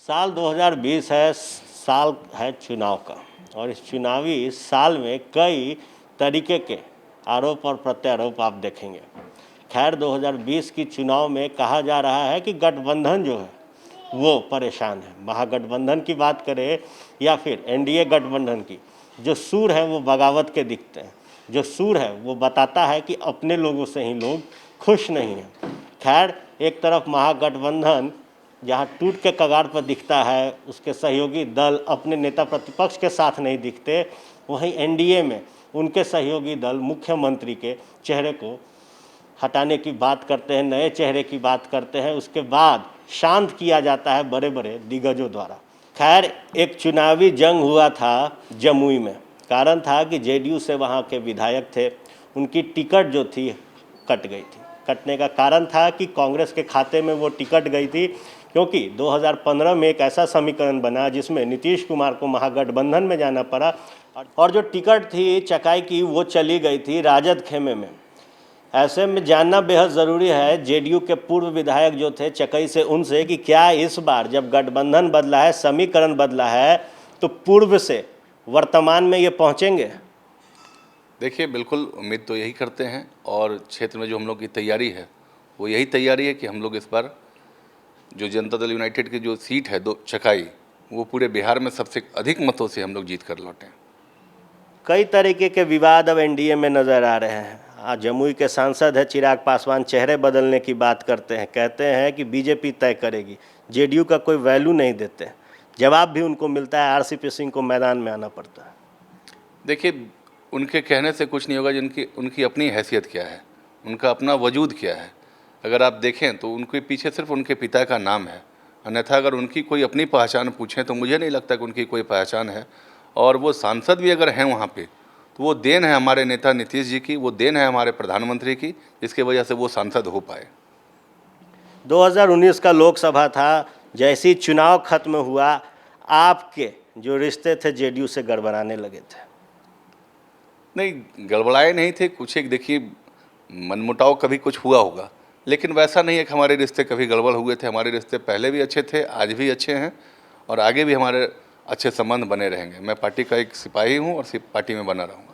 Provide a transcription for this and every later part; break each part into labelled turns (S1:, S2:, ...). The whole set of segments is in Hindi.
S1: साल 2020 है, साल है चुनाव का। और इस चुनावी साल में कई तरीके के आरोप और प्रत्यारोप आप देखेंगे। खैर 2020 की चुनाव में कहा जा रहा है कि गठबंधन जो है वो परेशान है। महागठबंधन की बात करें या फिर एनडीए गठबंधन की, जो सूर है वो बगावत के दिखते हैं। जो सूर है वो बताता है कि अपने लोगों से ही लोग खुश नहीं हैं। खैर एक तरफ महागठबंधन जहां टूट के कगार पर दिखता है, उसके सहयोगी दल अपने नेता प्रतिपक्ष के साथ नहीं दिखते, वहीं एनडीए में उनके सहयोगी दल मुख्यमंत्री के चेहरे को हटाने की बात करते हैं, नए चेहरे की बात करते हैं। उसके बाद शांत किया जाता है बड़े बड़े दिग्गजों द्वारा। खैर एक चुनावी जंग हुआ था जमुई में। कारण था कि जेडीयू से वहाँ के विधायक थे, उनकी टिकट जो थी कट गई थी। कटने का कारण था कि कांग्रेस के खाते में वो टिकट गई थी, क्योंकि 2015 में एक ऐसा समीकरण बना जिसमें नीतीश कुमार को महागठबंधन में जाना पड़ा और जो टिकट थी चकाई की वो चली गई थी राजद खेमे में। ऐसे में जानना बेहद ज़रूरी है जेडीयू के पूर्व विधायक जो थे चकई से, उनसे कि क्या इस बार जब गठबंधन बदला है, समीकरण बदला है, तो पूर्व से वर्तमान में ये पहुंचेंगे?
S2: देखिए, बिल्कुल उम्मीद तो यही करते हैं और क्षेत्र में जो हम लोग की तैयारी है वो यही तैयारी है कि हम लोग इस बार जो जनता दल यूनाइटेड की जो सीट है दो चकाई, वो पूरे बिहार में सबसे अधिक मतों से हम लोग जीत कर लौटें।
S1: कई तरीके के विवाद अब एनडीए में नज़र आ रहे हैं। आज जमुई के सांसद है चिराग पासवान, चेहरे बदलने की बात करते हैं, कहते हैं कि बीजेपी तय करेगी, जेडीयू का कोई वैल्यू नहीं देते। जवाब भी उनको मिलता है, आरसीपी सिंह को मैदान में आना पड़ता है।
S2: देखिए, उनके कहने से कुछ नहीं होगा। जिनकी उनकी अपनी हैसियत क्या है, उनका अपना वजूद क्या है, अगर आप देखें तो उनके पीछे सिर्फ उनके पिता का नाम है। अन्यथा अगर उनकी कोई अपनी पहचान पूछें तो मुझे नहीं लगता कि उनकी कोई पहचान है। और वो सांसद भी अगर हैं वहाँ पे, तो वो देन है हमारे नेता नीतीश जी की, वो देन है हमारे प्रधानमंत्री की, जिसकी वजह से वो सांसद हो पाए।
S1: 2019 का लोकसभा था, जैसे ही चुनाव खत्म हुआ आपके जो रिश्ते थे जेडीयू से गड़बड़ाने लगे थे।
S2: नहीं, गड़बड़ाए नहीं थे। कुछ एक देखिए, मनमुटाव कभी कुछ हुआ होगा, लेकिन वैसा नहीं है कि हमारे रिश्ते कभी गड़बड़ हुए थे। हमारे रिश्ते पहले भी अच्छे थे, आज भी अच्छे हैं और आगे भी हमारे अच्छे संबंध बने रहेंगे। मैं पार्टी का एक सिपाही हूं और पार्टी में बना रहूँगा।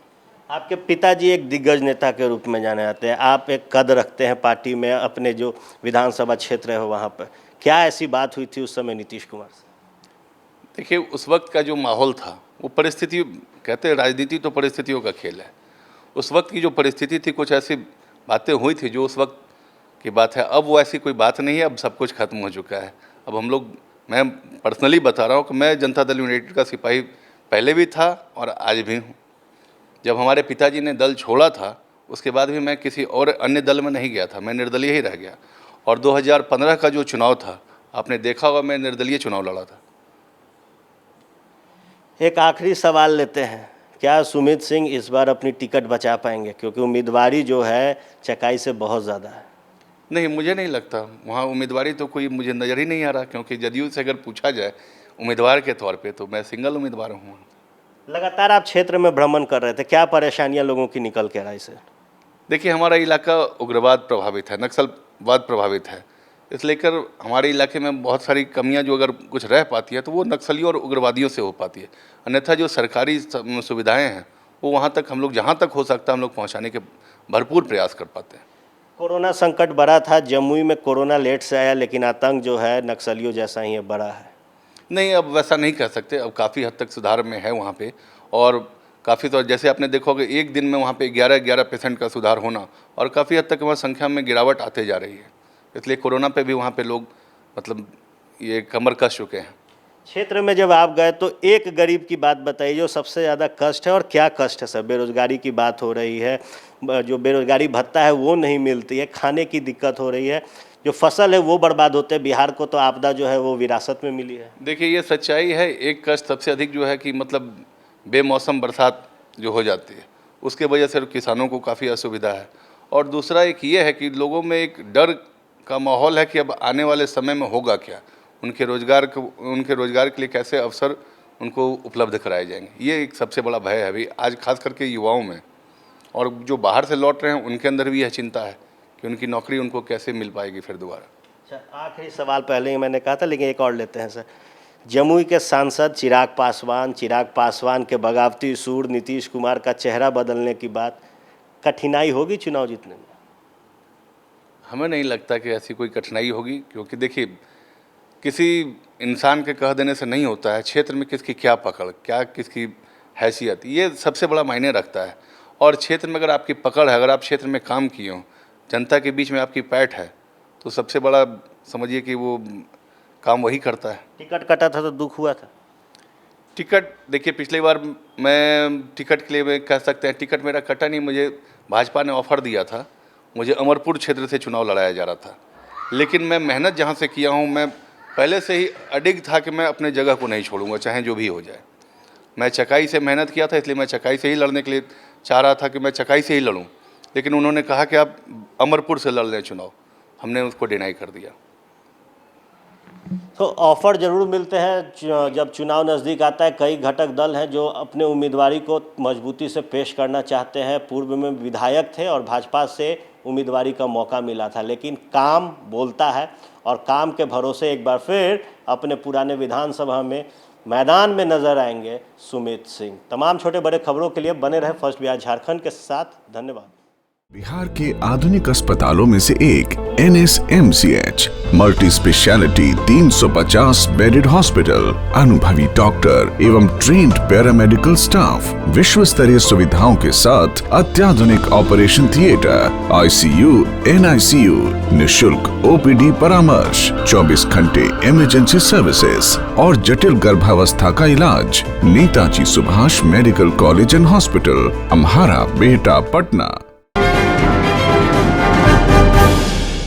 S1: आपके पिताजी एक दिग्गज नेता के रूप में जाने जाते हैं, आप एक कद रखते हैं पार्टी में, अपने जो विधानसभा क्षेत्र है वहाँ पर। क्या ऐसी बात हुई थी उस समय नीतीश कुमार से?
S2: देखिए, उस वक्त का जो माहौल था वो परिस्थिति, कहते हैं राजनीति तो परिस्थितियों का खेल है। उस वक्त की जो परिस्थिति थी, कुछ ऐसी बातें हुई थी जो उस वक्त की बात है। अब वो ऐसी कोई बात नहीं है, अब सब कुछ खत्म हो चुका है। अब हम लोग, मैं पर्सनली बता रहा हूँ कि मैं जनता दल यूनाइटेड का सिपाही पहले भी था और आज भी हूँ। जब हमारे पिताजी ने दल छोड़ा था उसके बाद भी मैं किसी और अन्य दल में नहीं गया था, मैं निर्दलीय ही रह गया। और 2015 का जो चुनाव था, आपने देखा होगा, मैं निर्दलीय चुनाव लड़ा था।
S1: एक आखिरी सवाल लेते हैं, क्या सुमित सिंह इस बार अपनी टिकट बचा पाएंगे? क्योंकि उम्मीदवारी जो है चकाई से बहुत ज़्यादा है।
S2: नहीं, मुझे नहीं लगता वहाँ उम्मीदवारी तो कोई मुझे नज़र ही नहीं आ रहा, क्योंकि जदयू से अगर पूछा जाए उम्मीदवार के तौर पे तो मैं सिंगल उम्मीदवार हूँ।
S1: लगातार आप क्षेत्र में भ्रमण कर रहे थे, क्या परेशानियां लोगों की निकल के आई से?
S2: देखिए, हमारा इलाका उग्रवाद प्रभावित है, नक्सलवाद प्रभावित है। इस लेकर हमारे इलाके में बहुत सारी कमियां जो अगर कुछ रह पाती है तो वो नक्सलियों और उग्रवादियों से हो पाती है। अन्यथा जो सरकारी सुविधाएं हैं वो वहाँ तक हम लोग, जहाँ तक हो सकता है, हम लोग पहुँचाने के भरपूर प्रयास कर पाते हैं।
S1: कोरोना संकट बड़ा था, जमुई में कोरोना लेट से आया, लेकिन आतंक जो है नक्सलियों जैसा ही है, बड़ा है।
S2: नहीं, अब वैसा नहीं कह सकते। अब काफ़ी हद तक सुधार में है वहाँ पे। और काफ़ी, तो जैसे आपने देखोगे एक दिन में वहाँ पे 11 पेशेंट का सुधार होना और काफ़ी हद तक वहाँ संख्या में गिरावट आते जा रही है। इसलिए कोरोना पे भी वहाँ पे लोग मतलब ये कमर कस चुके हैं।
S1: क्षेत्र में जब आप गए तो एक गरीब की बात बताइए जो सबसे ज़्यादा कष्ट है, और क्या कष्ट है सर? बेरोजगारी की बात हो रही है, जो बेरोजगारी भत्ता है वो नहीं मिलती है, खाने की दिक्कत हो रही है, जो फसल है वो बर्बाद होते हैं। बिहार को तो आपदा जो है वो विरासत में मिली है।
S2: देखिए, ये सच्चाई है। एक कष्ट सबसे अधिक जो है कि मतलब बेमौसम बरसात जो हो जाती है, उसके वजह से किसानों को काफ़ी असुविधा है। और दूसरा एक ये है कि लोगों में एक डर का माहौल है कि अब आने वाले समय में होगा क्या, उनके रोजगार के लिए कैसे अवसर उनको उपलब्ध कराए जाएंगे। ये एक सबसे बड़ा भय है अभी आज, खास करके युवाओं में। और जो बाहर से लौट रहे हैं उनके अंदर भी यह चिंता है कि उनकी नौकरी उनको कैसे मिल पाएगी फिर दोबारा।
S1: अच्छा, आखिरी सवाल पहले ही मैंने कहा था, लेकिन एक और लेते हैं सर। जमुई के सांसद चिराग पासवान के बगावती सूर नीतीश कुमार का चेहरा बदलने की बात, कठिनाई होगी चुनाव जीतने में?
S2: हमें नहीं लगता कि ऐसी कोई कठिनाई होगी, क्योंकि देखिए किसी इंसान के कह देने से नहीं होता है। क्षेत्र में किसकी क्या पकड़, क्या किसकी हैसियत, ये सबसे बड़ा मायने रखता है। और क्षेत्र में अगर आपकी पकड़ है, अगर आप क्षेत्र में काम किए हो, जनता के बीच में आपकी पैठ है, तो सबसे बड़ा समझिए कि वो काम वही करता है।
S1: टिकट कटा था तो दुख हुआ था?
S2: टिकट देखिए, पिछली बार मैं टिकट के लिए मैं कह सकते हैं टिकट मेरा कटा नहीं, मुझे भाजपा ने ऑफ़र दिया था, मुझे अमरपुर क्षेत्र से चुनाव लड़ाया जा रहा था। लेकिन मैं मेहनत जहाँ से किया हूँ, मैं पहले से ही अडिग था कि मैं अपने जगह को नहीं छोड़ूंगा, चाहे जो भी हो जाए। मैं चकाई से मेहनत किया था, इसलिए मैं चकाई से ही लड़ने के लिए चाह रहा था कि मैं चकाई से ही लड़ूं। लेकिन उन्होंने कहा कि आप अमरपुर से लड़ लें चुनाव, हमने उसको डिनाई कर दिया।
S1: तो ऑफर जरूर मिलते हैं जब चुनाव नज़दीक आता है। कई घटक दल हैं जो अपने उम्मीदवारी को मजबूती से पेश करना चाहते हैं। पूर्व में विधायक थे और भाजपा से उम्मीदवारी का मौका मिला था, लेकिन काम बोलता है और काम के भरोसे एक बार फिर अपने पुराने विधानसभा में मैदान में नजर आएंगे सुमित सिंह। तमाम छोटे बड़े खबरों के लिए बने रहे फर्स्ट बिहार झारखंड के साथ। धन्यवाद।
S3: बिहार के आधुनिक अस्पतालों में से एक NSMCH multi speciality 350 bedded hospital, अनुभवी डॉक्टर एवं ट्रेन्ड पैरामेडिकल स्टाफ, विश्व स्तरीय सुविधाओं के साथ अत्याधुनिक ऑपरेशन थिएटर, ICU, NICU, निशुल्क OPD परामर्श, 24 घंटे इमरजेंसी सर्विसेज और जटिल गर्भावस्था का इलाज। Netaji Subhash medical college and hospital, Amhara, Bihta, Patna.